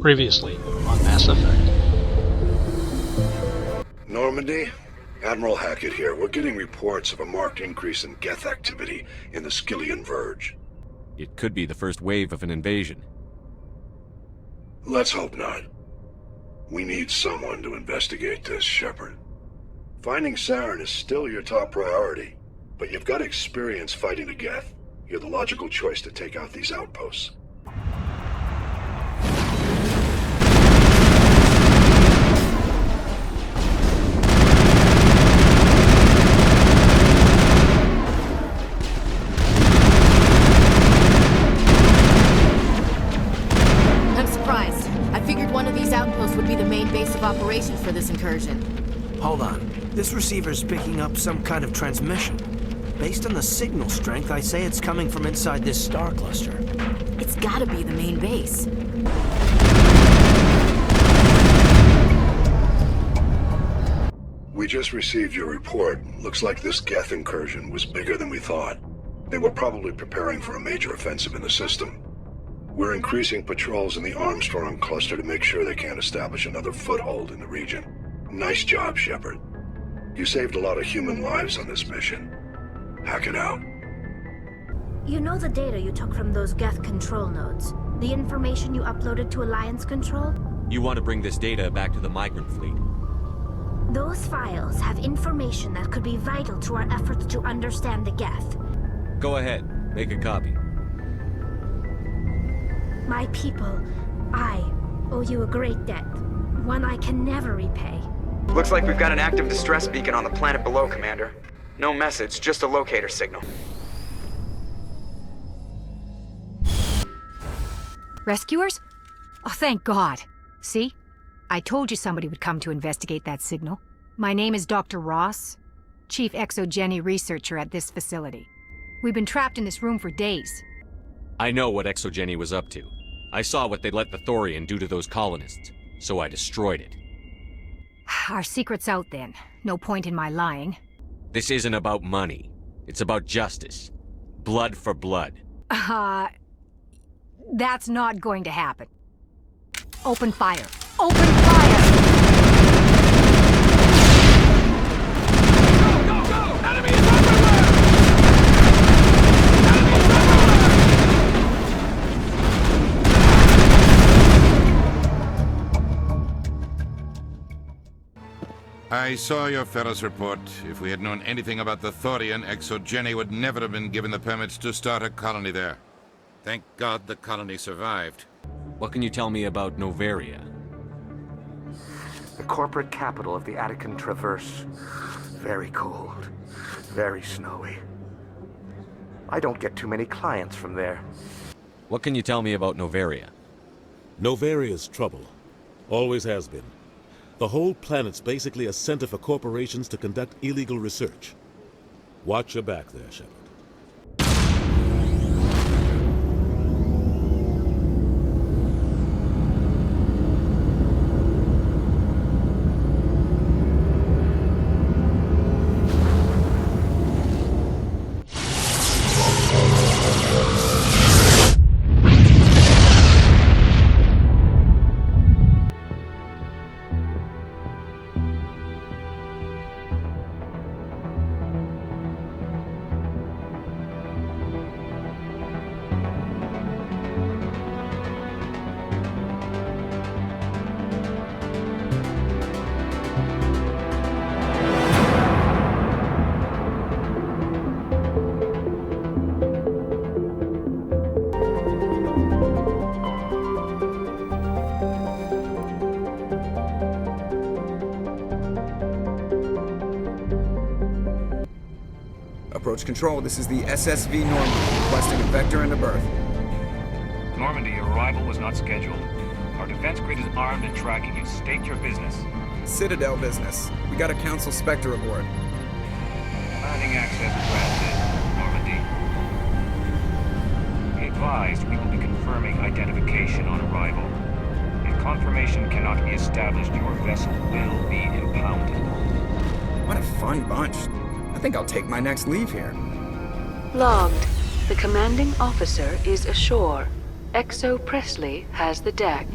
Previously on Mass Effect. Normandy? Admiral Hackett here. We're getting reports of a marked increase in Geth activity in the Skyllian Verge. It could be the first wave of an invasion. Let's hope not. We need someone to investigate this, Shepard. Finding Saren is still your top priority, but you've got experience fighting the Geth. You're the logical choice to take out these outposts. Operations for this incursion. Hold on. This receiver's picking up some kind of transmission. Based on the signal strength, I say it's coming from inside this star cluster. It's gotta be the main base. We just received your report. Looks like this Geth incursion was bigger than we thought. They were probably preparing for a major offensive in the system. We're increasing patrols in the Armstrong cluster to make sure they can't establish another foothold in the region. Nice job, Shepard. You saved a lot of human lives on this mission. Hack it out. You know the data you took from those Geth control nodes? The information you uploaded to Alliance Control? You want to bring this data back to the migrant fleet? Those files have information that could be vital to our efforts to understand the Geth. Go ahead. Make a copy. My people, I owe you a great debt. One I can never repay. Looks like we've got an active distress beacon on the planet below, Commander. No message, just a locator signal. Rescuers? Oh, thank God. See? I told you somebody would come to investigate that signal. My name is Dr. Ross, Chief Exogeny Researcher at this facility. We've been trapped in this room for days. I know what Exogeny was up to. I saw what they let the Thorian do to those colonists, so I destroyed it. Our secret's out then. No point in my lying. This isn't about money. It's about justice. Blood for blood. That's not going to happen. Open fire. Open fire! Go, go, go! Enemy is everywhere! Enemy is I saw your Ferris report. If we had known anything about the Thorian, Exogeny would never have been given the permits to start a colony there. Thank God the colony survived. What can you tell me about Noveria? The corporate capital of the Attican Traverse. Very cold. Very snowy. I don't get too many clients from there. What can you tell me about Noveria? Noveria's trouble. Always has been. The whole planet's basically a center for corporations to conduct illegal research. Watch your back there, Shepard. Approach control, this is the SSV Normandy, requesting a vector and a berth. Normandy, your arrival was not scheduled. Our defense grid is armed and tracking you. State your business. Citadel business. We got a Council Spectre aboard. Landing access granted, Normandy. Be advised, we will be confirming identification on arrival. If confirmation cannot be established, your vessel will be impounded. What a fun bunch. I think I'll take my next leave here. Logged. The commanding officer is ashore. Exo Presley has the deck.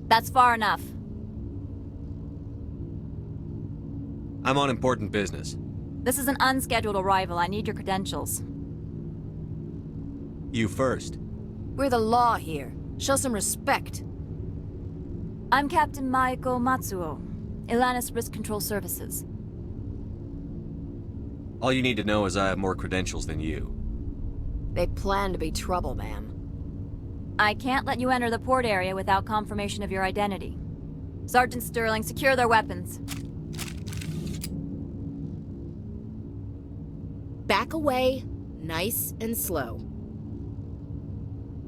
That's far enough. I'm on important business. This is an unscheduled arrival. I need your credentials. You first. We're the law here. Show some respect. I'm Captain Maiko Matsuo, Ilanis Risk Control Services. All you need to know is I have more credentials than you. They plan to be trouble, ma'am. I can't let you enter the port area without confirmation of your identity. Sergeant Sterling, secure their weapons. Back away, nice and slow.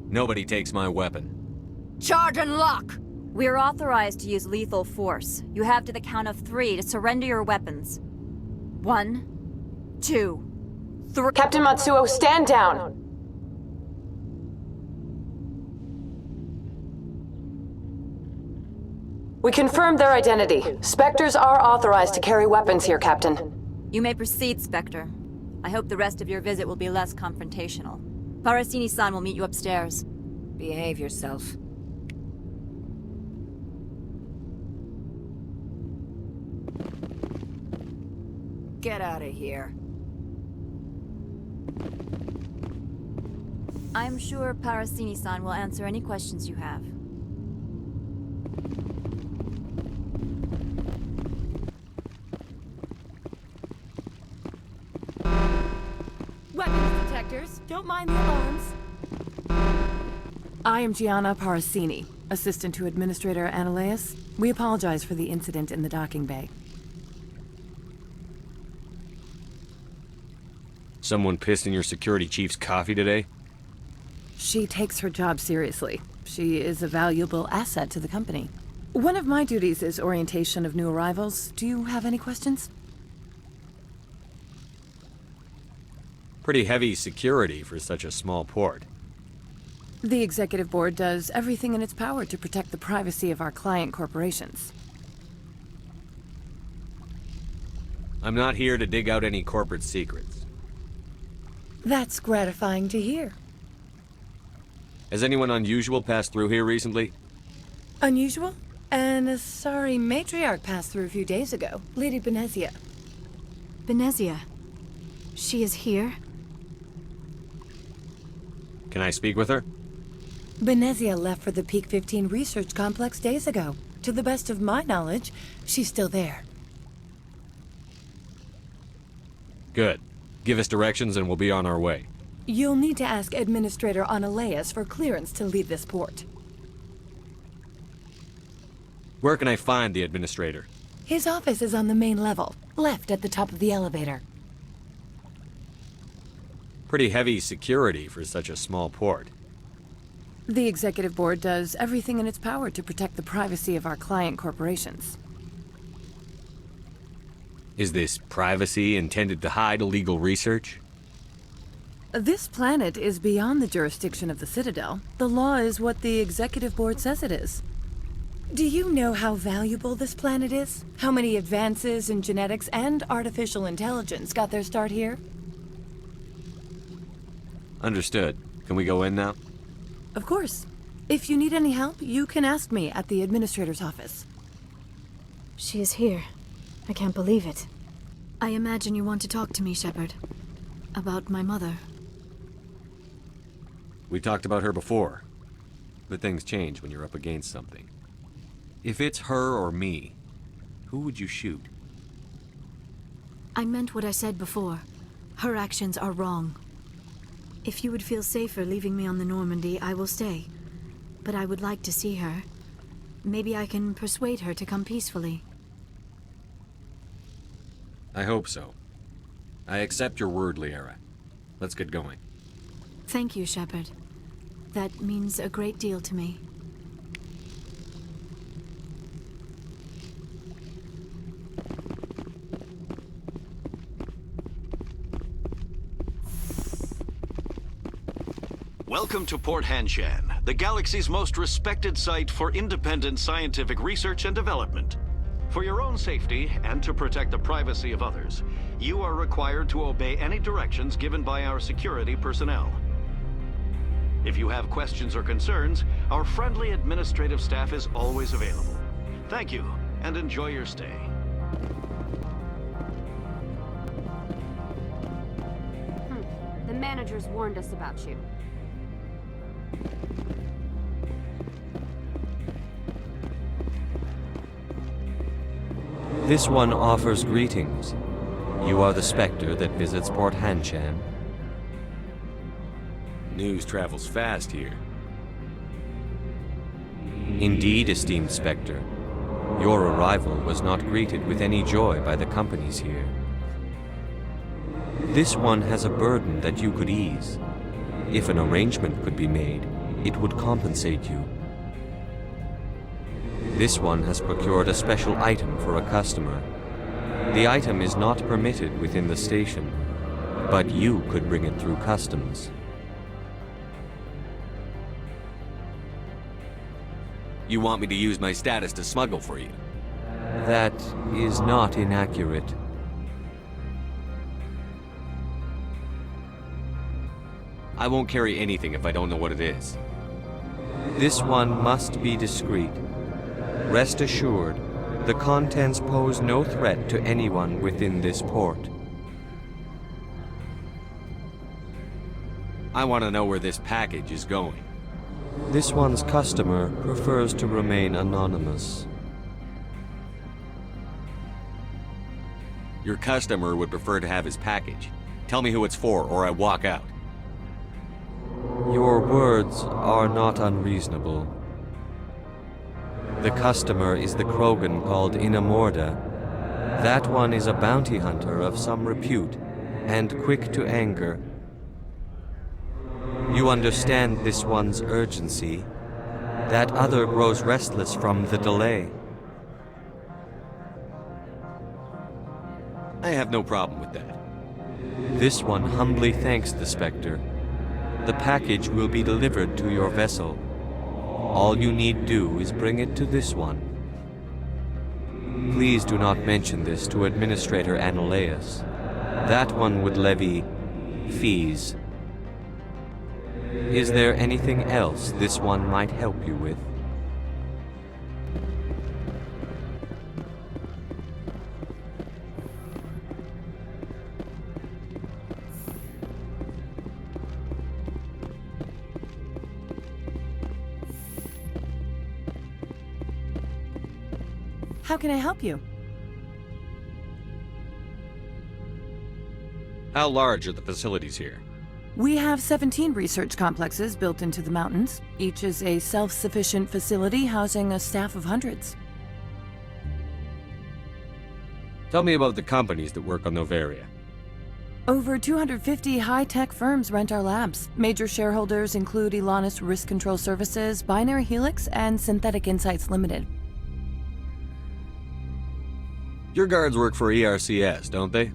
Nobody takes my weapon. Charge and lock! We're authorized to use lethal force. You have to the count of 3 to surrender your weapons. 1, 2, 3. Captain Matsuo, stand down! We confirmed their identity. Spectres are authorized to carry weapons here, Captain. You may proceed, Spectre. I hope the rest of your visit will be less confrontational. Parasini-san will meet you upstairs. Behave yourself. Get out of here. I'm sure Parasini-san will answer any questions you have. Weapons detectors. Don't mind the alarms. I am Gianna Parasini, assistant to Administrator Analeas. We apologize for the incident in the docking bay. Someone pissed in your security chief's coffee today? She takes her job seriously. She is a valuable asset to the company. One of my duties is orientation of new arrivals. Do you have any questions? Pretty heavy security for such a small port. The Executive Board does everything in its power to protect the privacy of our client corporations. I'm not here to dig out any corporate secrets. That's gratifying to hear. Has anyone unusual passed through here recently? Unusual? And a sorry matriarch passed through a few days ago. Lady Benezia. Benezia? She is here? Can I speak with her? Benezia left for the Peak 15 research complex days ago. To the best of my knowledge, she's still there. Good. Give us directions and we'll be on our way. You'll need to ask Administrator Analeas for clearance to leave this port. Where can I find the Administrator? His office is on the main level, left at the top of the elevator. Pretty heavy security for such a small port. The Executive Board does everything in its power to protect the privacy of our client corporations. Is this privacy intended to hide illegal research? This planet is beyond the jurisdiction of the Citadel. The law is what the Executive Board says it is. Do you know how valuable this planet is? How many advances in genetics and artificial intelligence got their start here? Understood. Can we go in now? Of course. If you need any help, you can ask me at the Administrator's office. She is here. I can't believe it. I imagine you want to talk to me, Shepard. About my mother. We talked about her before. But things change when you're up against something. If it's her or me, who would you shoot? I meant what I said before. Her actions are wrong. If you would feel safer leaving me on the Normandy, I will stay. But I would like to see her. Maybe I can persuade her to come peacefully. I hope so. I accept your word, Liara. Let's get going. Thank you, Shepard. That means a great deal to me. Welcome to Port Hanshan, the galaxy's most respected site for independent scientific research and development. For your own safety and to protect the privacy of others, you are required to obey any directions given by our security personnel. If you have questions or concerns, our friendly administrative staff is always available. Thank you, and enjoy your stay. The managers warned us about you. This one offers greetings. You are the Spectre that visits Port Hanshan. News travels fast here. Indeed, esteemed Spectre. Your arrival was not greeted with any joy by the companies here. This one has a burden that you could ease. If an arrangement could be made, it would compensate you. This one has procured a special item for a customer. The item is not permitted within the station, but you could bring it through customs. You want me to use my status to smuggle for you? That is not inaccurate. I won't carry anything if I don't know what it is. This one must be discreet. Rest assured, the contents pose no threat to anyone within this port. I want to know where this package is going. This one's customer prefers to remain anonymous. Your customer would prefer to have his package. Tell me who it's for, or I walk out. Your words are not unreasonable. The customer is the Krogan called Inamorda. That one is a bounty hunter of some repute, and quick to anger. You understand this one's urgency. That other grows restless from the delay. I have no problem with that. This one humbly thanks the Spectre. The package will be delivered to your vessel. All you need do is bring it to this one. Please do not mention this to Administrator Analeus. That one would levy fees. Is there anything else this one might help you with? How can I help you? How large are the facilities here? We have 17 research complexes built into the mountains. Each is a self-sufficient facility housing a staff of hundreds. Tell me about the companies that work on Noveria. Over 250 high-tech firms rent our labs. Major shareholders include Elanus Risk Control Services, Binary Helix, and Synthetic Insights Limited. Your guards work for ERCS, don't they?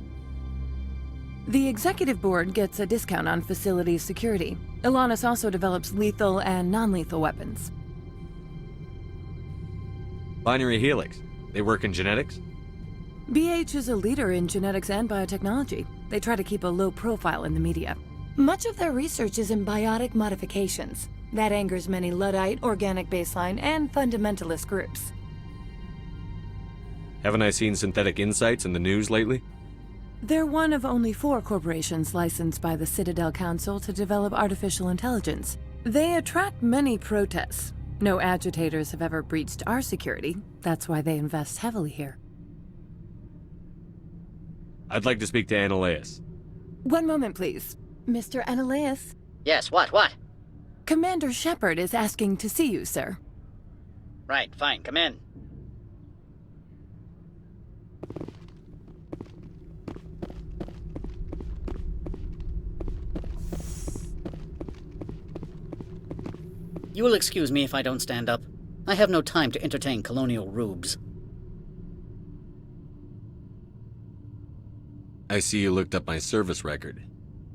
The executive board gets a discount on facility security. Elanus also develops lethal and non-lethal weapons. Binary Helix. They work in genetics? BH is a leader in genetics and biotechnology. They try to keep a low profile in the media. Much of their research is in biotic modifications. That angers many Luddite, organic baseline, and fundamentalist groups. Haven't I seen Synthetic Insights in the news lately? They're one of only 4 corporations licensed by the Citadel Council to develop artificial intelligence. They attract many protests. No agitators have ever breached our security. That's why they invest heavily here. I'd like to speak to Analeus. One moment, please. Mr. Analeus? Yes, what? Commander Shepard is asking to see you, sir. Right, fine, come in. You will excuse me if I don't stand up. I have no time to entertain colonial rubes. I see you looked up my service record.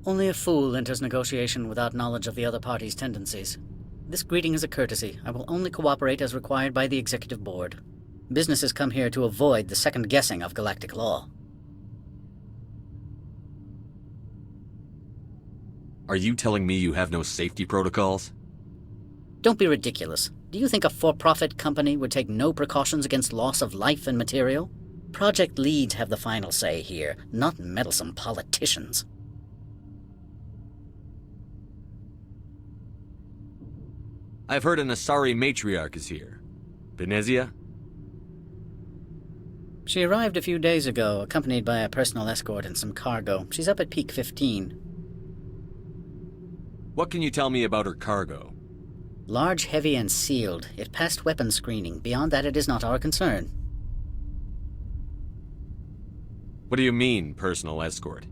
Only a fool enters negotiation without knowledge of the other party's tendencies. This greeting is a courtesy. I will only cooperate as required by the Executive Board. Businesses come here to avoid the second guessing of galactic law. Are you telling me you have no safety protocols? Don't be ridiculous. Do you think a for-profit company would take no precautions against loss of life and material? Project leads have the final say here, not meddlesome politicians. I've heard an Asari matriarch is here. Benezia? She arrived a few days ago, accompanied by a personal escort and some cargo. She's up at Peak 15. What can you tell me about her cargo? Large, heavy, and sealed. It passed weapons screening. Beyond that, it is not our concern. What do you mean, personal escort?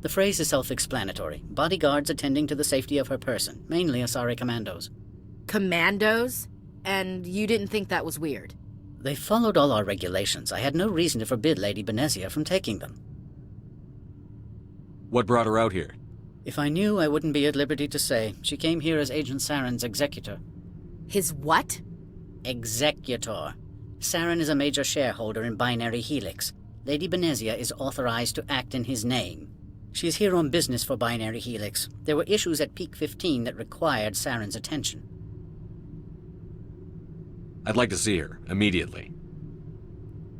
The phrase is self-explanatory. Bodyguards attending to the safety of her person, mainly Asari commandos. Commandos? And you didn't think that was weird? They followed all our regulations. I had no reason to forbid Lady Benezia from taking them. What brought her out here? If I knew, I wouldn't be at liberty to say. She came here as Agent Saren's executor. His what? Executor. Saren is a major shareholder in Binary Helix. Lady Benezia is authorized to act in his name. She's here on business for Binary Helix. There were issues at Peak 15 that required Saren's attention. I'd like to see her, immediately.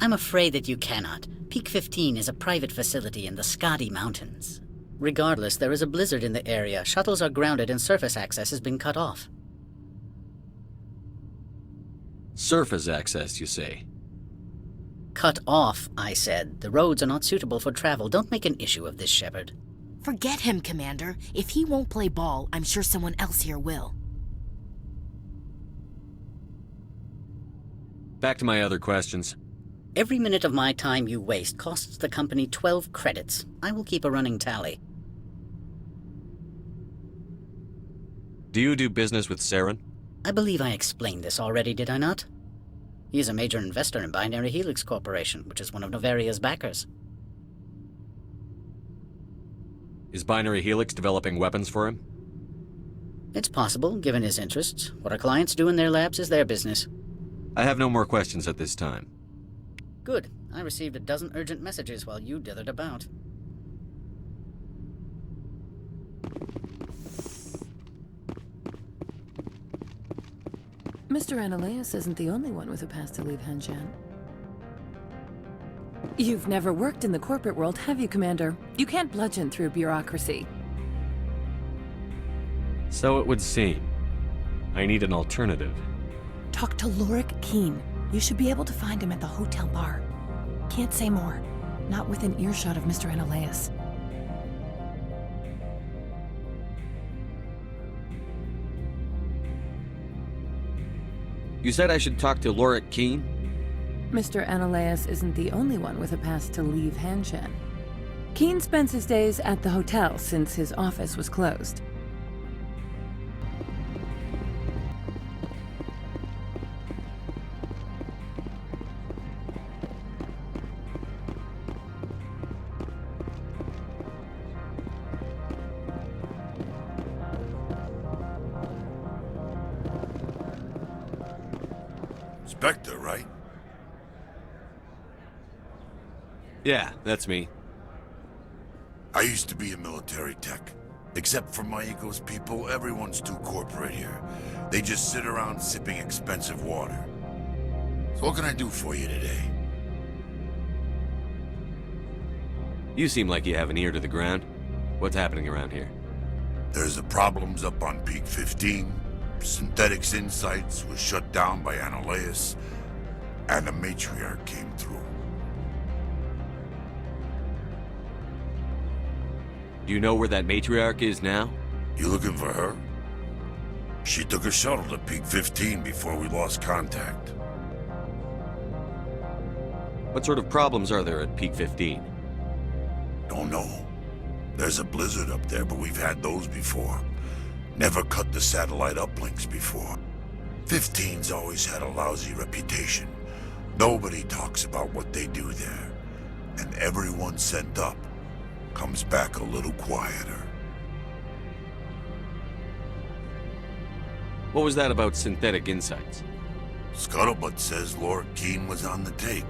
I'm afraid that you cannot. Peak 15 is a private facility in the Skadi Mountains. Regardless, there is a blizzard in the area. Shuttles are grounded and surface access has been cut off. Surface access, you say? Cut off, I said. The roads are not suitable for travel. Don't make an issue of this, Shepard. Forget him, Commander. If he won't play ball, I'm sure someone else here will. Back to my other questions. Every minute of my time you waste costs the company 12 credits. I will keep a running tally. Do you do business with Saren? I believe I explained this already, did I not? He is a major investor in Binary Helix Corporation, which is one of Noveria's backers. Is Binary Helix developing weapons for him? It's possible, given his interests. What our clients do in their labs is their business. I have no more questions at this time. Good. I received a dozen urgent messages while you dithered about. Mr. Ananias isn't the only one with a pass to leave Hanshan. You've never worked in the corporate world, have you, Commander? You can't bludgeon through bureaucracy. So it would seem. I need an alternative. Talk to Lorik Keen. You should be able to find him at the hotel bar. Can't say more. Not within earshot of Mr. Ananias. You said I should talk to Lorik Keen? Mr. Ananias isn't the only one with a pass to leave Hanshan. Keen spends his days at the hotel since his office was closed. Spectre, right? Yeah, that's me. I used to be a military tech. Except for my ego's people, everyone's too corporate here. They just sit around sipping expensive water. So what can I do for you today? You seem like you have an ear to the ground. What's happening around here? There's the problems up on Peak 15. Synthetics Insights was shut down by Ananias, and the Matriarch came through. Do you know where that Matriarch is now? You looking for her? She took a shuttle to Peak 15 before we lost contact. What sort of problems are there at Peak 15? Don't know. There's a blizzard up there, but we've had those before. Never cut the satellite uplinks before. 15's always had a lousy reputation. Nobody talks about what they do there. And everyone sent up comes back a little quieter. What was that about Synthetic Insights? Scuttlebutt says Lorik Keen was on the take.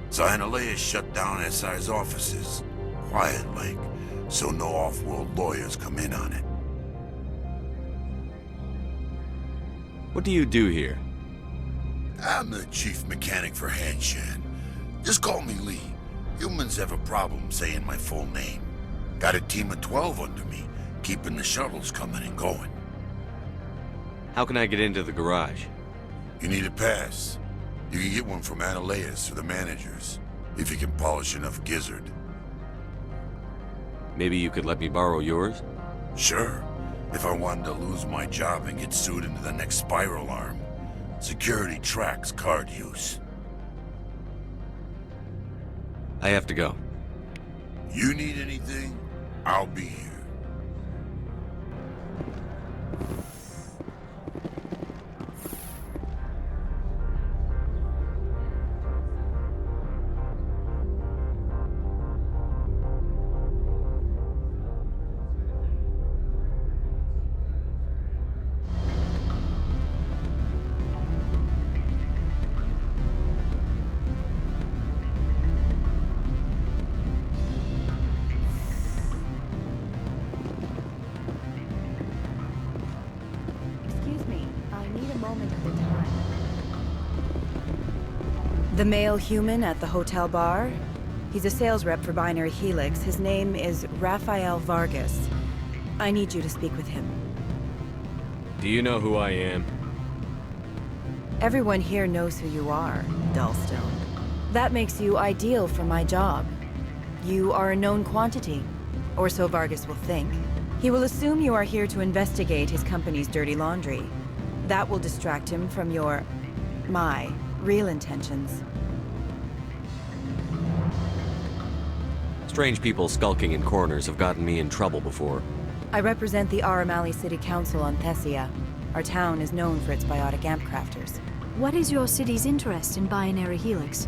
So Ananias shut down SI's offices. Quiet like. so no off-world lawyers come in on it. What do you do here? I'm the chief mechanic for Hanshan. Just call me Lee. Humans have a problem saying my full name. Got a team of 12 under me, keeping the shuttles coming and going. How can I get into the garage? You need a pass. You can get one from Ananias or the managers, if you can polish enough gizzard. Maybe you could let me borrow yours? Sure. If I wanted to lose my job and get sued into the next spiral arm. Security tracks card use. I have to go. You need anything, I'll be here. The male human at the hotel bar? He's a sales rep for Binary Helix. His name is Rafael Vargas. I need you to speak with him. Do you know who I am? Everyone here knows who you are, Dullstone. That makes you ideal for my job. You are a known quantity, or so Vargas will think. He will assume you are here to investigate his company's dirty laundry. That will distract him from my real intentions. Strange people skulking in corners have gotten me in trouble before. I represent the Aramali City Council on Thessia. Our town is known for its biotic amp crafters. What is your city's interest in Binary Helix?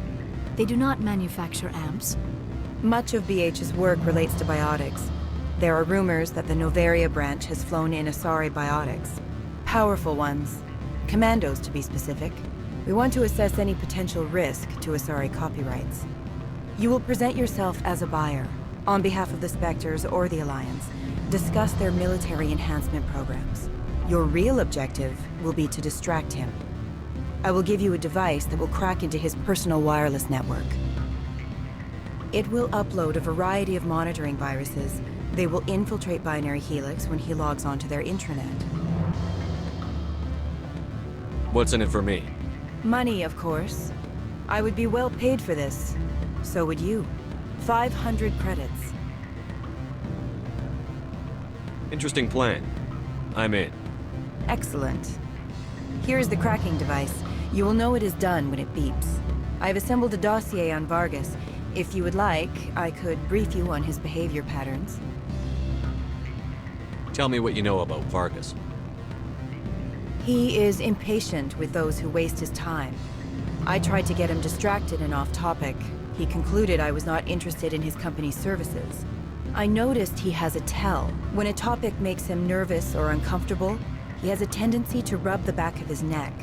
They do not manufacture amps. Much of BH's work relates to biotics. There are rumors that the Noveria branch has flown in Asari biotics. Powerful ones. Commandos, to be specific. We want to assess any potential risk to Asari copyrights. You will present yourself as a buyer, on behalf of the Spectres or the Alliance. Discuss their military enhancement programs. Your real objective will be to distract him. I will give you a device that will crack into his personal wireless network. It will upload a variety of monitoring viruses. They will infiltrate Binary Helix when he logs onto their intranet. What's in it for me? Money, of course. I would be well paid for this. So would you. 500 credits. Interesting plan. I'm in. Excellent. Here is the cracking device. You will know it is done when it beeps. I've assembled a dossier on Vargas. If you would like, I could brief you on his behavior patterns. Tell me what you know about Vargas. He is impatient with those who waste his time. I tried to get him distracted and off topic. He concluded I was not interested in his company's services. I noticed he has a tell. When a topic makes him nervous or uncomfortable, he has a tendency to rub the back of his neck.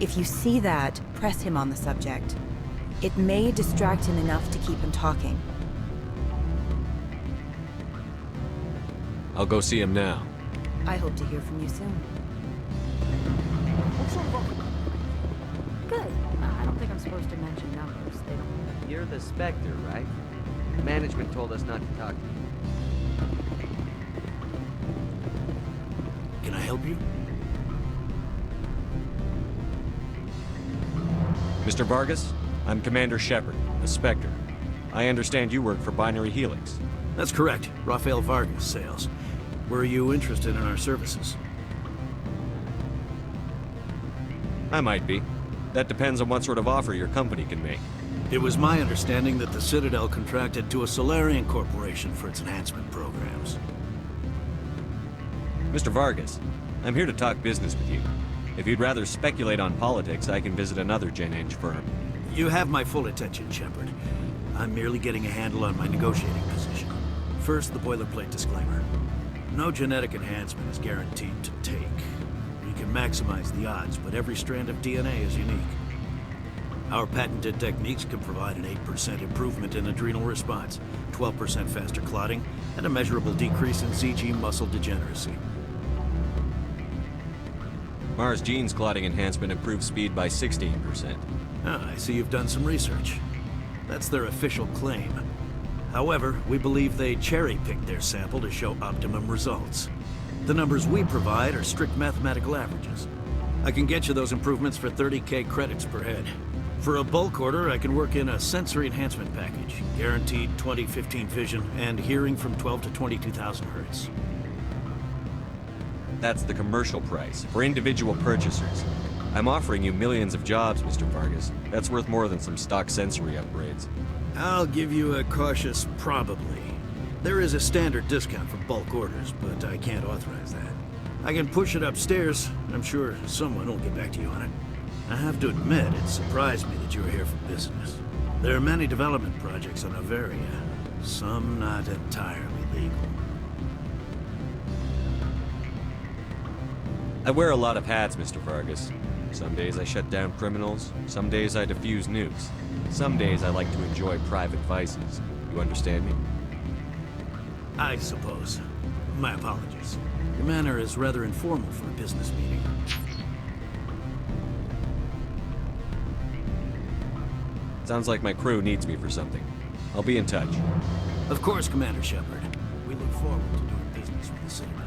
If you see that, press him on the subject. It may distract him enough to keep him talking. I'll go see him now. I hope to hear from you soon. Good. I don't think I'm supposed to mention numbers. They don't. You're the Spectre, right? Management told us not to talk to you. Can I help you? Mr. Vargas, I'm Commander Shepard, the Spectre. I understand you work for Binary Helix. That's correct. Rafael Vargas, sales. Were you interested in our services? I might be. That depends on what sort of offer your company can make. It was my understanding that the Citadel contracted to a Solarian corporation for its enhancement programs. Mr. Vargas, I'm here to talk business with you. If you'd rather speculate on politics, I can visit another Gen-Eng firm. You have my full attention, Shepard. I'm merely getting a handle on my negotiating position. First, the boilerplate disclaimer. No genetic enhancement is guaranteed to take. You can maximize the odds, but every strand of DNA is unique. Our patented techniques can provide an 8% improvement in adrenal response, 12% faster clotting, and a measurable decrease in ZG muscle degeneracy. Mars Gene's clotting enhancement improves speed by 16%. Ah, I see you've done some research. That's their official claim. However, we believe they cherry-picked their sample to show optimum results. The numbers we provide are strict mathematical averages. I can get you those improvements for 30K credits per head. For a bulk order, I can work in a sensory enhancement package, guaranteed 20/15 vision, and hearing from 12 to 22,000 hertz. That's the commercial price, for individual purchasers. I'm offering you millions of jobs, Mr. Vargas. That's worth more than some stock sensory upgrades. I'll give you a cautious probably. There is a standard discount for bulk orders, but I can't authorize that. I can push it upstairs. I'm sure someone will get back to you on it. I have to admit, it surprised me that you were here for business. There are many development projects on Noveria, some not entirely legal. I wear a lot of hats, Mr. Vargas. Some days I shut down criminals, some days I defuse nukes. Some days I like to enjoy private vices. You understand me? I suppose. My apologies. Your manner is rather informal for a business meeting. Sounds like my crew needs me for something. I'll be in touch. Of course, Commander Shepard. We look forward to doing business with the Citadel.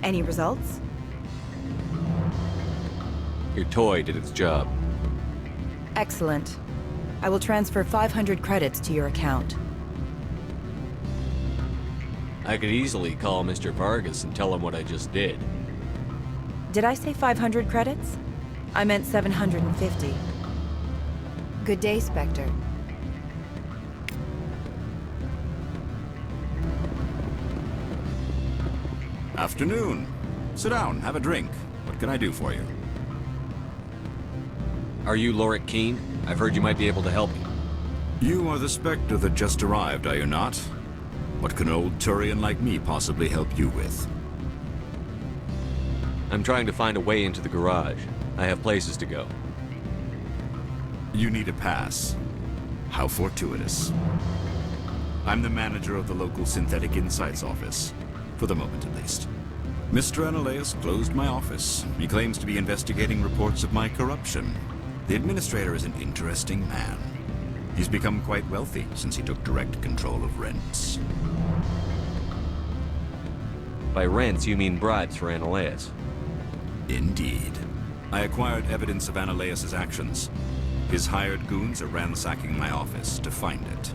Any results? Your toy did its job. Excellent. I will transfer 500 credits to your account. I could easily call Mr. Vargas and tell him what I just did. Did I say 500 credits? I meant 750. Good day, Spectre. Afternoon. Sit down, have a drink. What can I do for you? Are you Lorik Keen? I've heard you might be able to help me. You are the Spectre that just arrived, are you not? What can an old Turian like me possibly help you with? I'm trying to find a way into the garage. I have places to go. You need a pass. How fortuitous. I'm the manager of the local Synthetic Insights office. For the moment, at least. Mr. Analeus closed my office. He claims to be investigating reports of my corruption. The administrator is an interesting man. He's become quite wealthy since he took direct control of rents. By rents, you mean bribes for Analeus? Indeed. I acquired evidence of Analeus' actions. His hired goons are ransacking my office to find it.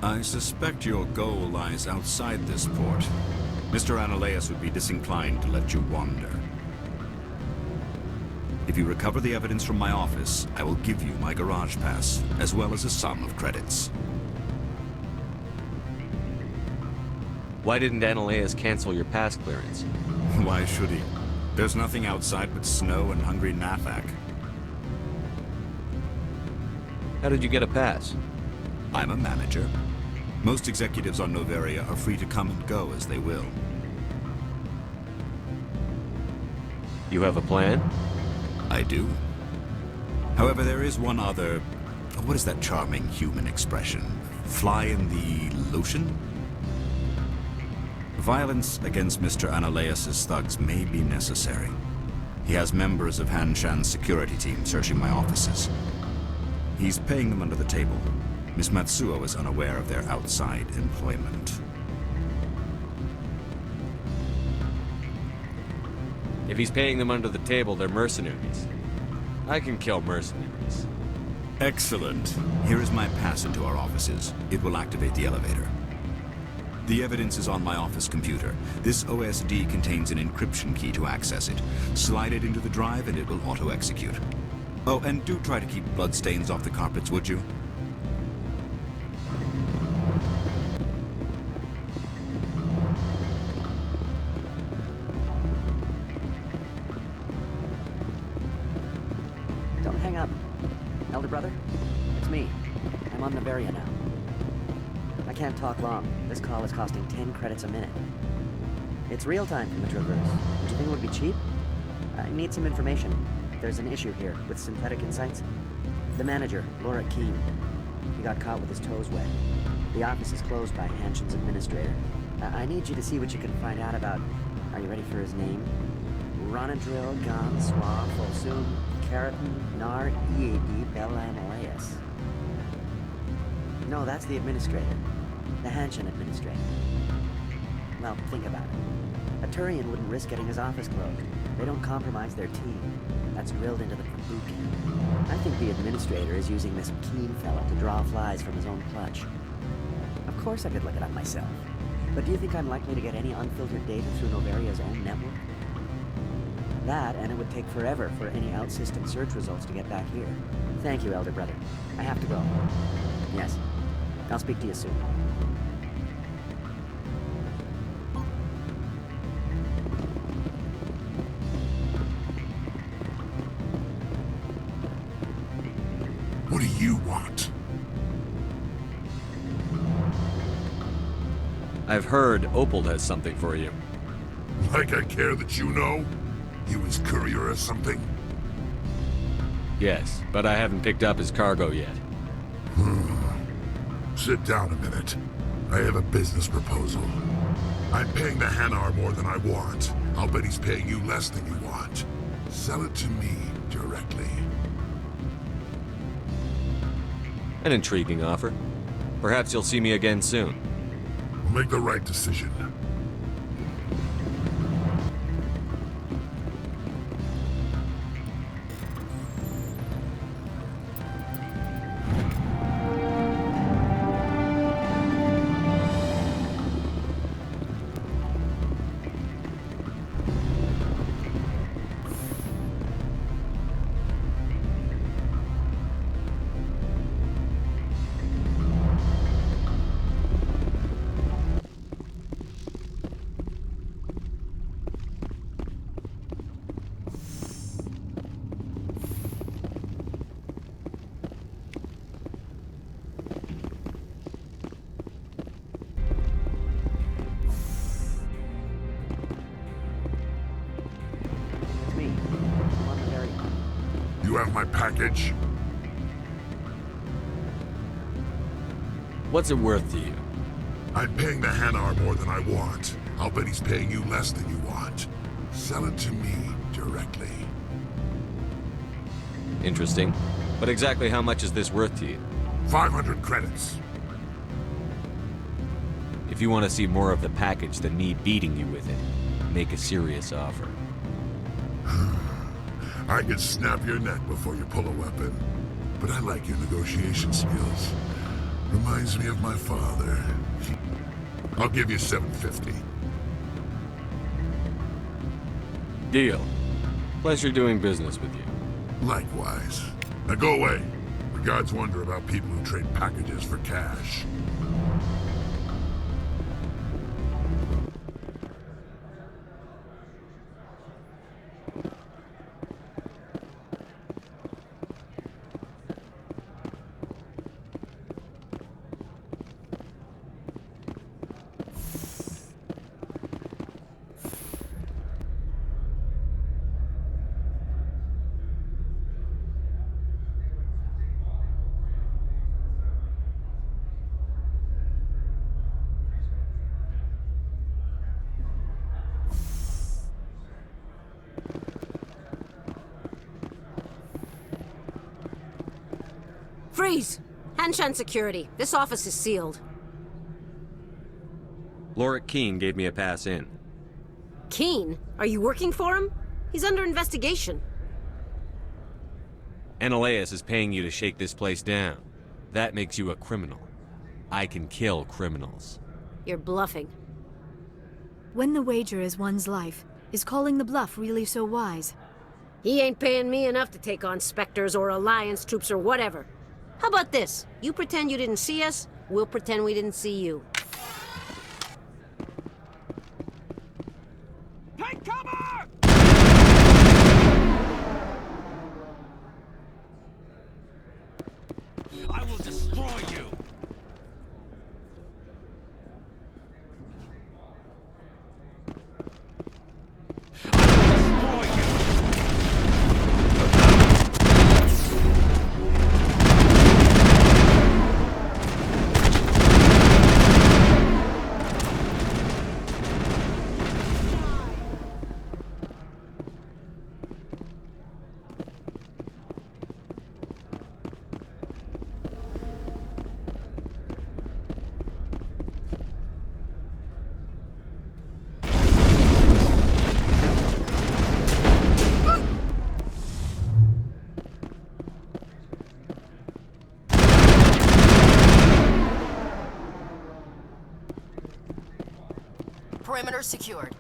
I suspect your goal lies outside this port. Mr. Analeus would be disinclined to let you wander. If you recover the evidence from my office, I will give you my garage pass, as well as a sum of credits. Why didn't Analeus cancel your pass clearance? Why should he? There's nothing outside but snow and hungry Nathak. How did you get a pass? I'm a manager. Most executives on Noveria are free to come and go as they will. You have a plan? I do. However, there is one other... What is that charming human expression? Fly in the lotion? Violence against Mr. Analeus' thugs may be necessary. He has members of Hanshan's security team searching my offices. He's paying them under the table. Miss Matsuo is unaware of their outside employment. If he's paying them under the table, they're mercenaries. I can kill mercenaries. Excellent. Here is my pass into our offices. It will activate the elevator. The evidence is on my office computer. This OSD contains an encryption key to access it. Slide it into the drive and it will auto-execute. Oh, and do try to keep bloodstains off the carpets, would you? Don't hang up. Elder brother, it's me. I'm on Noveria now. can't talk long. This call is costing 10 credits a minute. It's real time from the Traverse. Do you think it would be cheap? I need some information. There's an issue here with Synthetic Insights. The manager, Laura Keene. He got caught with his toes wet. The office is closed by Hanshan's administrator. I need you to see what you can find out about... Are you ready for his name? Ronadril Gan Swa Folsum Keratin Nar Ead Belan Elias. No, that's the administrator. The Hanshan administrator. Well, think about it. A Turian wouldn't risk getting his office closed. They don't compromise their team. That's drilled into the boot camp. I think the administrator is using this Keene fella to draw flies from his own clutch. Of course I could look it up myself. But do you think I'm likely to get any unfiltered data through Noveria's own network? That, and it would take forever for any out-system search results to get back here. Thank you, Elder Brother. I have to go. Yes. I'll speak to you soon. What do you want? I've heard Opal has something for you. Like I care that you know? You his courier or something? Yes, but I haven't picked up his cargo yet. Sit down a minute. I have a business proposal. I'm paying the Hanar more than I want. I'll bet he's paying you less than you want. Sell it to me directly. An intriguing offer. Perhaps you'll see me again soon. We'll make the right decision. You have my package? What's it worth to you? I'm paying the Hanar more than I want. I'll bet he's paying you less than you want. Sell it to me directly. Interesting. But exactly how much is this worth to you? 500 credits. If you want to see more of the package than me beating you with it, make a serious offer. I could snap your neck before you pull a weapon. But I like your negotiation skills. Reminds me of my father. I'll give you 750. Deal. Pleasure doing business with you. Likewise. Now go away. The gods wonder about people who trade packages for cash. Freeze! Hanshan security. This office is sealed. Laura Keene gave me a pass in. Keene? Are you working for him? He's under investigation. Ananias is paying you to shake this place down. That makes you a criminal. I can kill criminals. You're bluffing. When the wager is one's life, is calling the bluff really so wise? He ain't paying me enough to take on Spectres or Alliance troops or whatever. How about this? You pretend you didn't see us, we'll pretend we didn't see you. Take cover! I will destroy you! Perimeter secured.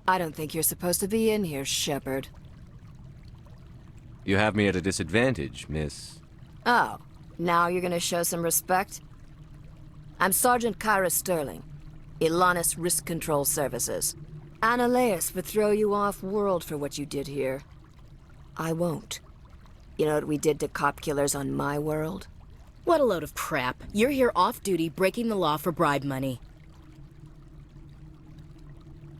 I don't think you're supposed to be in here, Shepard. You have me at a disadvantage, miss. Oh, now you're gonna show some respect? I'm Sergeant Kyra Sterling, Ilanis Risk Control Services. Annaleus would throw you off-world for what you did here. I won't. You know what we did to cop killers on my world? What a load of crap. You're here off-duty, breaking the law for bribe money.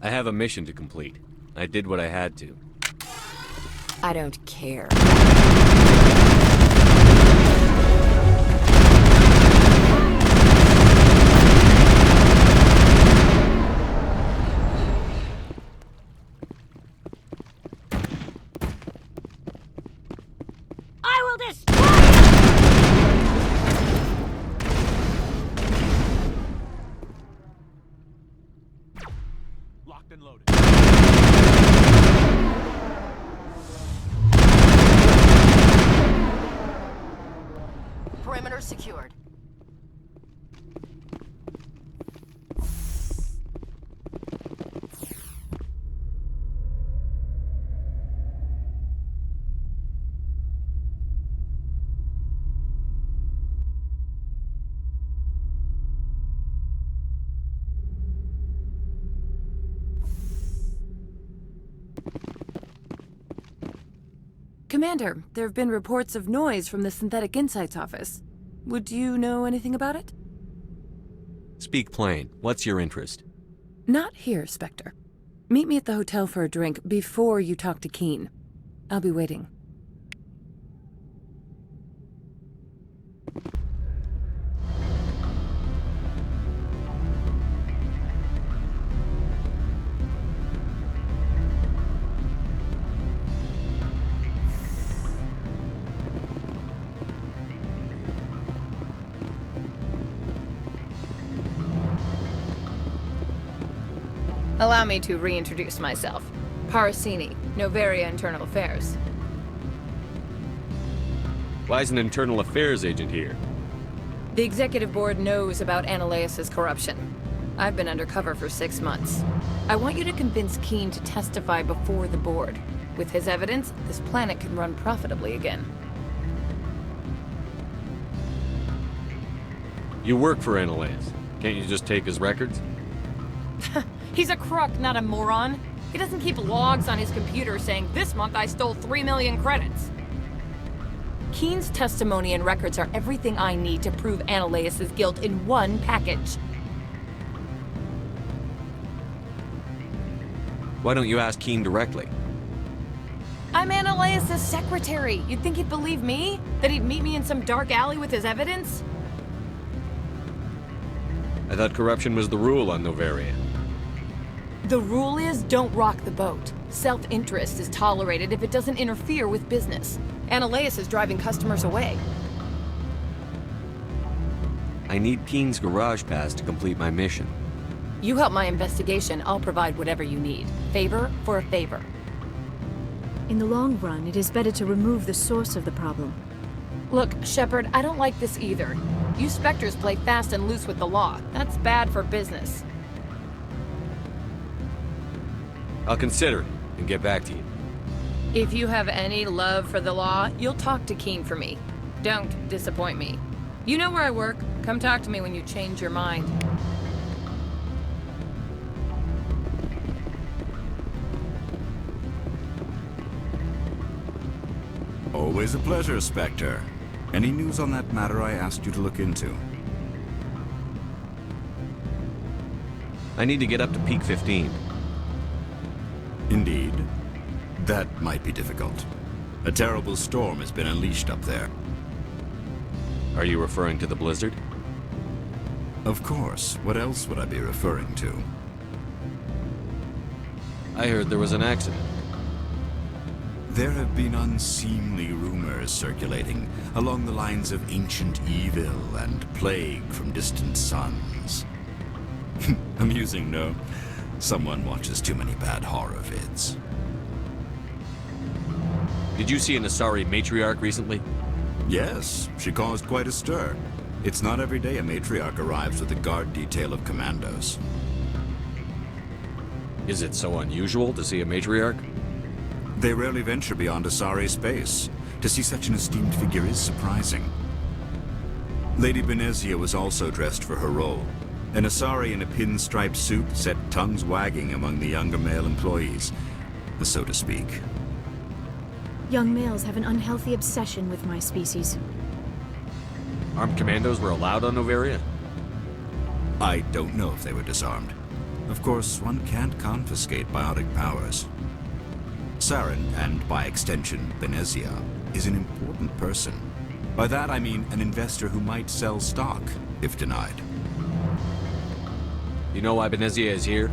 I have a mission to complete. I did what I had to. I don't care. I will destroy! Locked and loaded. Perimeter secured. Commander, there have been reports of noise from the Synthetic Insights office. Would you know anything about it? Speak plain. What's your interest? Not here, Spectre. Meet me at the hotel for a drink before you talk to Keen. I'll be waiting. Allow me to reintroduce myself. Parasini, Noveria Internal Affairs. Why is an internal affairs agent here? The executive board knows about Annaleus' corruption. I've been undercover for 6 months. I want you to convince Keen to testify before the board. With his evidence, this planet can run profitably again. You work for Annaleus. Can't you just take his records? He's a crook, not a moron. He doesn't keep logs on his computer saying, "This month I stole 3 million credits." Keen's testimony and records are everything I need to prove Annaleus' guilt in one package. Why don't you ask Keen directly? I'm Annaleus' secretary. You'd think he'd believe me? That he'd meet me in some dark alley with his evidence? I thought corruption was the rule on Noveria. The rule is, don't rock the boat. Self-interest is tolerated if it doesn't interfere with business. Annaleus is driving customers away. I need Keen's garage pass to complete my mission. You help my investigation, I'll provide whatever you need. Favor for a favor. In the long run, it is better to remove the source of the problem. Look, Shepard, I don't like this either. You Spectres play fast and loose with the law. That's bad for business. I'll consider it and get back to you. If you have any love for the law, you'll talk to Keen for me. Don't disappoint me. You know where I work. Come talk to me when you change your mind. Always a pleasure, Spectre. Any news on that matter I asked you to look into? I need to get up to peak 15. Indeed. That might be difficult. A terrible storm has been unleashed up there. Are you referring to the blizzard? Of course. What else would I be referring to? I heard there was an accident. There have been unseemly rumors circulating along the lines of ancient evil and plague from distant suns. Amusing, no? Someone watches too many bad horror vids. Did you see an Asari matriarch recently? Yes, she caused quite a stir. It's not every day a matriarch arrives with a guard detail of commandos. Is it so unusual to see a matriarch? They rarely venture beyond Asari space. To see such an esteemed figure is surprising. Lady Benezia was also dressed for her role. An Asari in a pinstriped suit set tongues wagging among the younger male employees, so to speak. Young males have an unhealthy obsession with my species. Armed commandos were allowed on Noveria? I don't know if they were disarmed. Of course, one can't confiscate biotic powers. Saren, and by extension, Benezia, is an important person. By that I mean an investor who might sell stock, if denied. You know why Benezia is here?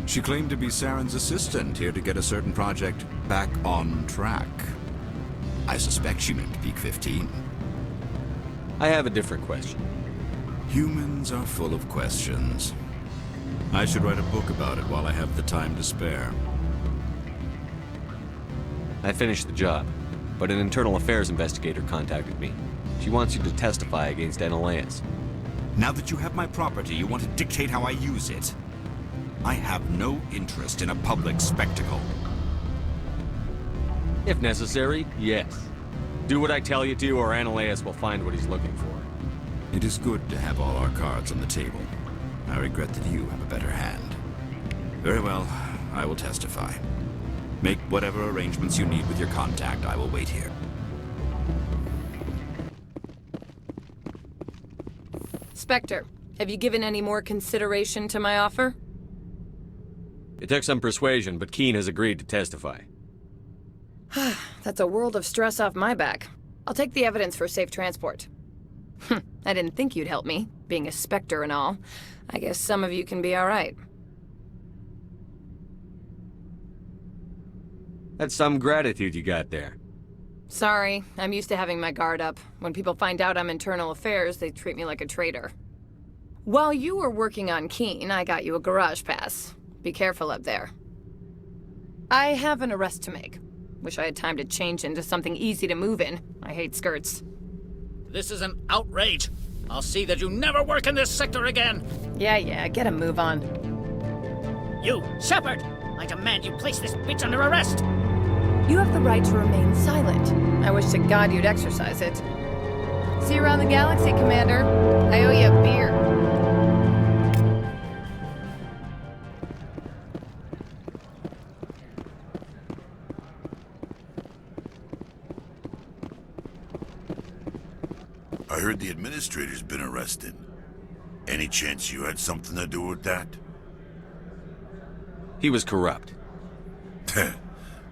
She claimed to be Saren's assistant, here to get a certain project back on track. I suspect she meant Peak 15. I have a different question. Humans are full of questions. I should write a book about it while I have the time to spare. I finished the job, but an internal affairs investigator contacted me. She wants you to testify against Analaeus. Now that you have my property, you want to dictate how I use it? I have no interest in a public spectacle. If necessary, yes. Do what I tell you to, or Analaeus will find what he's looking for. It is good to have all our cards on the table. I regret that you have a better hand. Very well, I will testify. Make whatever arrangements you need with your contact. I will wait here. Spectre, have you given any more consideration to my offer? It took some persuasion, but Keen has agreed to testify. That's a world of stress off my back. I'll take the evidence for safe transport. I didn't think you'd help me, being a Spectre and all. I guess some of you can be alright. That's some gratitude you got there. Sorry, I'm used to having my guard up. When people find out I'm internal affairs, they treat me like a traitor. While you were working on Keen, I got you a garage pass. Be careful up there. I have an arrest to make. Wish I had time to change into something easy to move in. I hate skirts. This is an outrage. I'll see that you never work in this sector again. Yeah, get a move on. You, Shepard! I demand you place this bitch under arrest! You have the right to remain silent. I wish to God you'd exercise it. See you around the galaxy, Commander. I owe you a beer. I heard the administrator's been arrested. Any chance you had something to do with that? He was corrupt.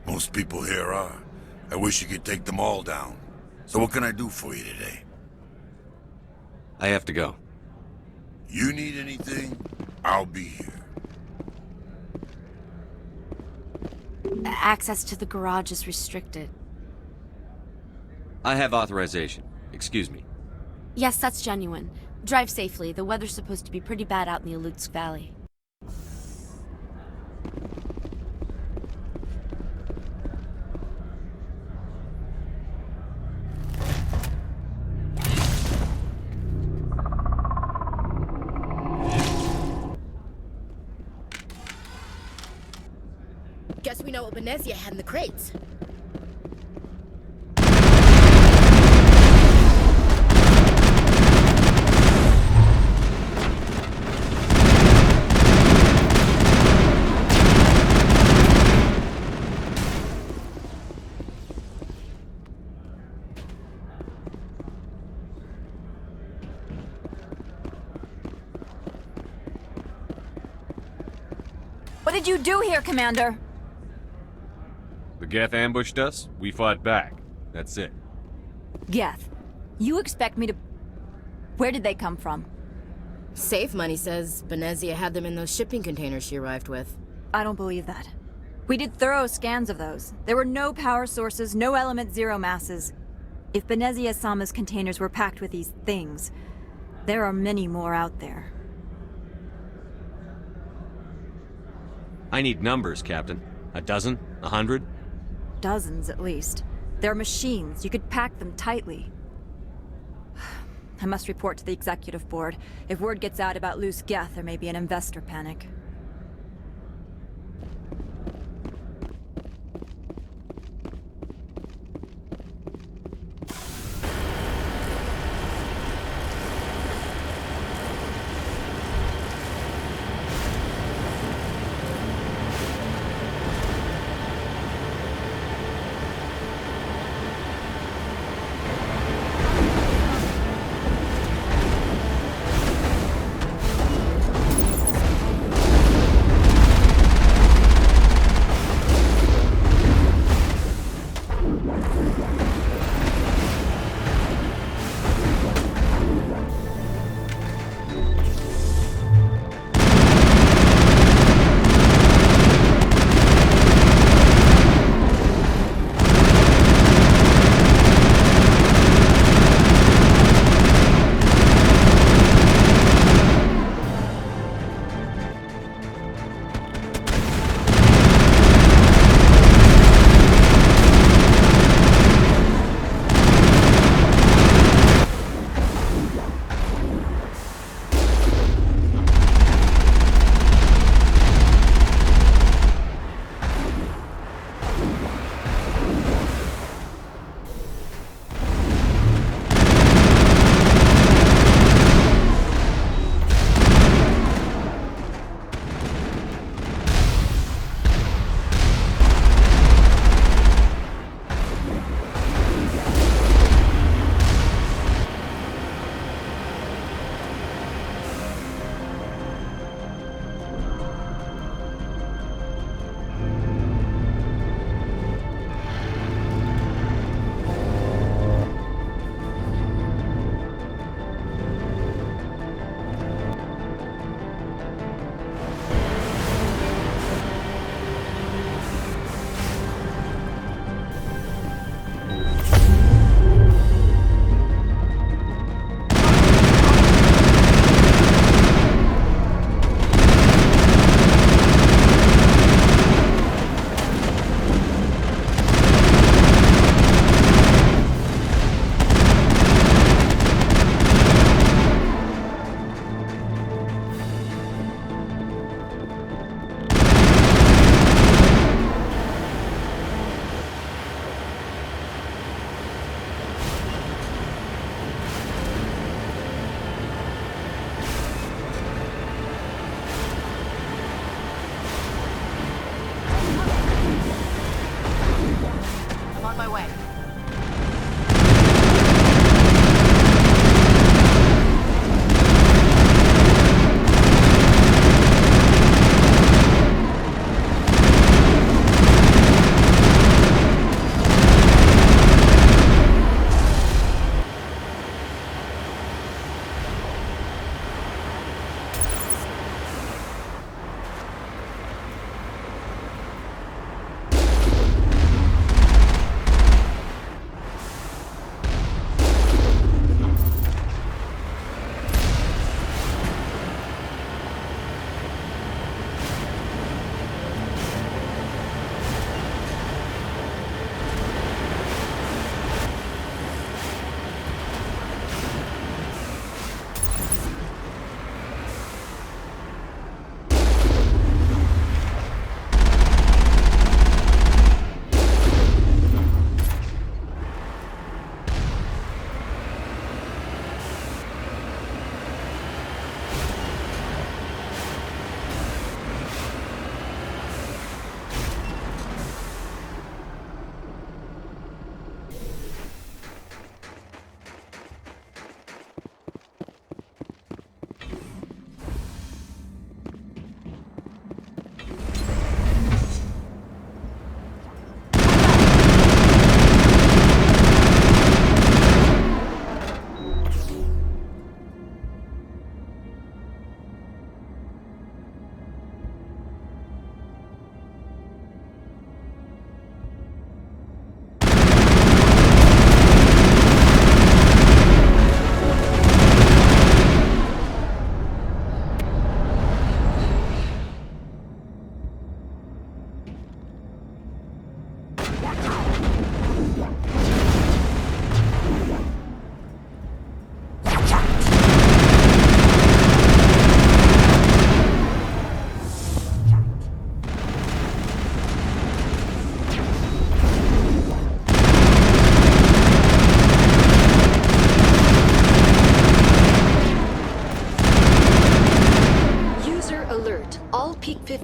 Most people here are. I wish you could take them all down. So what can I do for you today? I have to go. You need anything, I'll be here. Access to the garage is restricted. I have authorization. Excuse me. Yes, that's genuine. Drive safely. The weather's supposed to be pretty bad out in the Alutsk Valley. Guess we know what Benezia had in the crates. What did you do here, Commander? The Geth ambushed us, we fought back. That's it. Geth, you expect me to... Where did they come from? Safe Money says Benezia had them in those shipping containers she arrived with. I don't believe that. We did thorough scans of those. There were no power sources, no element zero masses. If Benezia-sama's containers were packed with these things, there are many more out there. I need numbers, Captain. A dozen? 100? Dozens, at least. They're machines. You could pack them tightly. I must report to the executive board. If word gets out about loose geth, there may be an investor panic.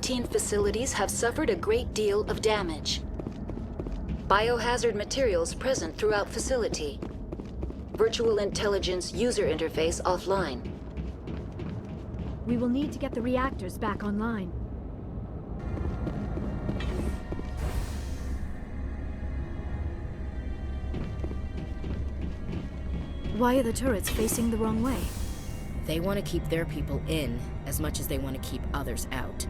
quarantine facilities have suffered a great deal of damage. Biohazard materials present throughout facility. Virtual intelligence user interface offline. We will need to get the reactors back online. Why are the turrets facing the wrong way? They want to keep their people in as much as they want to keep others out.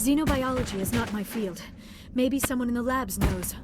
Xenobiology is not my field. Maybe someone in the labs knows.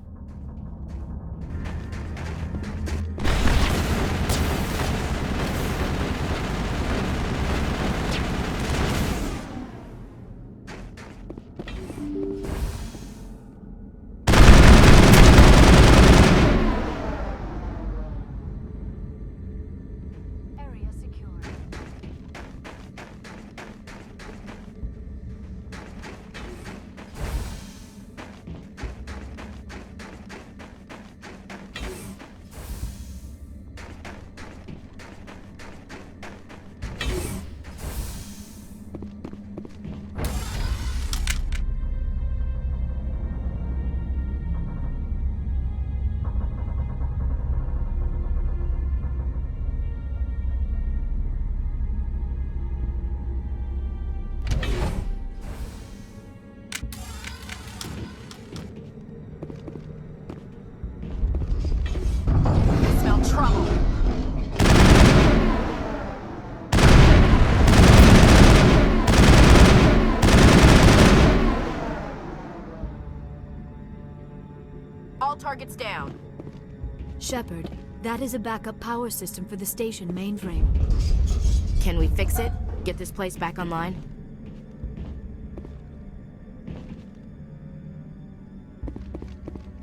Targets down. Shepard, that is a backup power system for the station mainframe. Can we fix it? Get this place back online?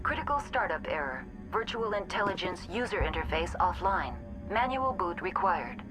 Critical startup error. Virtual intelligence user interface offline. Manual boot required.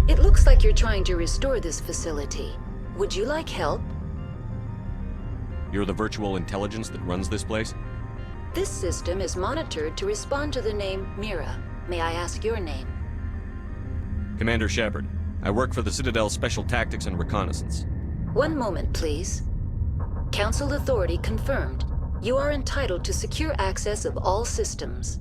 It looks like you're trying to restore this facility. Would you like help? You're the virtual intelligence that runs this place? This system is monitored to respond to the name Mira. May I ask your name? Commander Shepard. I work for the Citadel's Special Tactics and Reconnaissance. One moment, please. Council authority confirmed. You are entitled to secure access of all systems.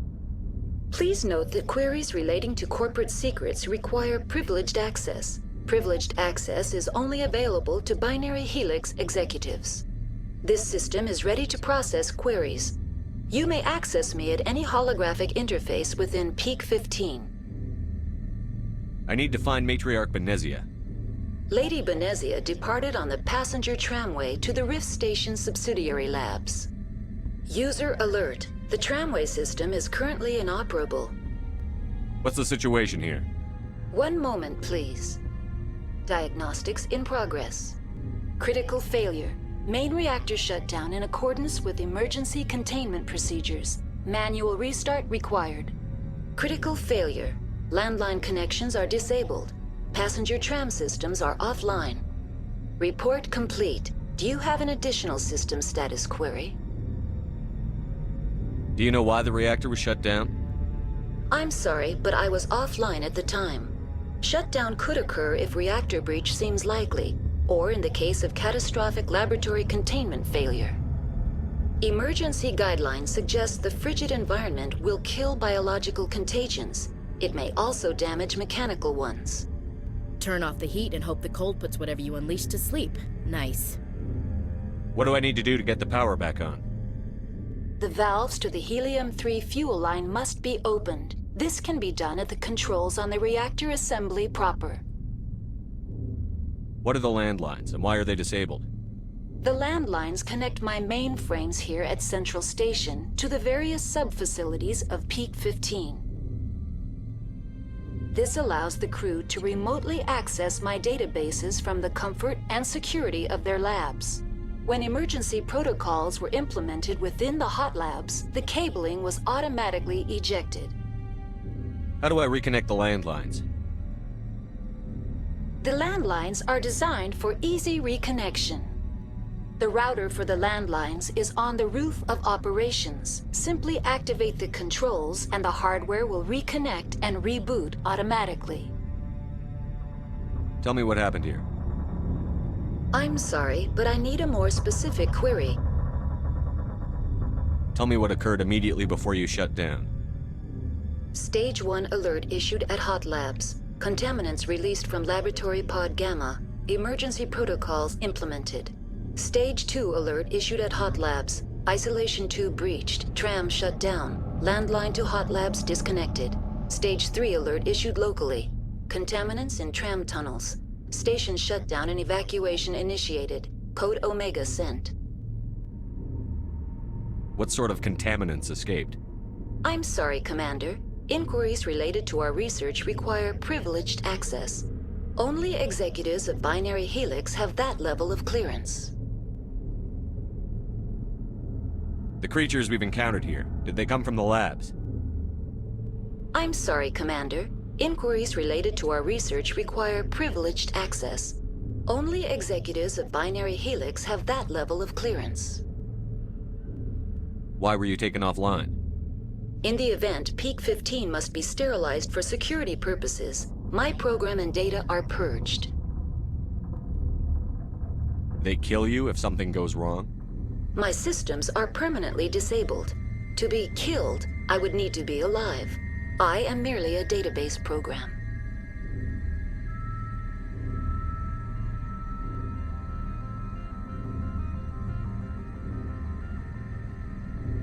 Please note that queries relating to corporate secrets require privileged access. Privileged access is only available to Binary Helix executives. This system is ready to process queries. You may access me at any holographic interface within Peak 15. I need to find Matriarch Benezia. Lady Benezia departed on the passenger tramway to the Rift Station subsidiary labs. User alert. The tramway system is currently inoperable. What's the situation here? One moment, please. Diagnostics in progress. Critical failure. Main reactor shut down in accordance with emergency containment procedures. Manual restart required. Critical failure. Landline connections are disabled. Passenger tram systems are offline. Report complete. Do you have an additional system status query? Do you know why the reactor was shut down? I'm sorry, but I was offline at the time. Shutdown could occur if reactor breach seems likely, or in the case of catastrophic laboratory containment failure. Emergency guidelines suggest the frigid environment will kill biological contagions. It may also damage mechanical ones. Turn off the heat and hope the cold puts whatever you unleashed to sleep. Nice. What do I need to do to get the power back on? The valves to the helium-3 fuel line must be opened. This can be done at the controls on the reactor assembly proper. What are the landlines, and why are they disabled? The landlines connect my mainframes here at Central Station to the various sub-facilities of Peak 15. This allows the crew to remotely access my databases from the comfort and security of their labs. When emergency protocols were implemented within the hot labs, the cabling was automatically ejected. How do I reconnect the landlines? The landlines are designed for easy reconnection. The router for the landlines is on the roof of operations. Simply activate the controls and the hardware will reconnect and reboot automatically. Tell me what happened here. I'm sorry, but I need a more specific query. Tell me what occurred immediately before you shut down. Stage 1 alert issued at Hot Labs. Contaminants released from Laboratory Pod Gamma. Emergency protocols implemented. Stage 2 alert issued at Hot Labs. Isolation tube breached. Tram shut down. Landline to Hot Labs disconnected. Stage 3 alert issued locally. Contaminants in tram tunnels. Station shutdown and evacuation initiated. Code Omega sent. What sort of contaminants escaped? I'm sorry, Commander. Inquiries related to our research require privileged access. Only executives of Binary Helix have that level of clearance. The creatures we've encountered here, did they come from the labs? I'm sorry, Commander. Inquiries related to our research require privileged access. Only executives of Binary Helix have that level of clearance. Why were you taken offline? In the event, Peak 15 must be sterilized for security purposes. My program and data are purged. They kill you if something goes wrong? My systems are permanently disabled. To be killed, I would need to be alive. I am merely a database program.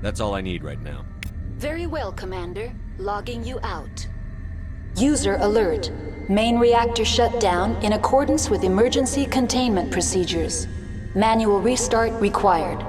That's all I need right now. Very well, Commander. Logging you out. User alert. Main reactor shut down in accordance with emergency containment procedures. Manual restart required.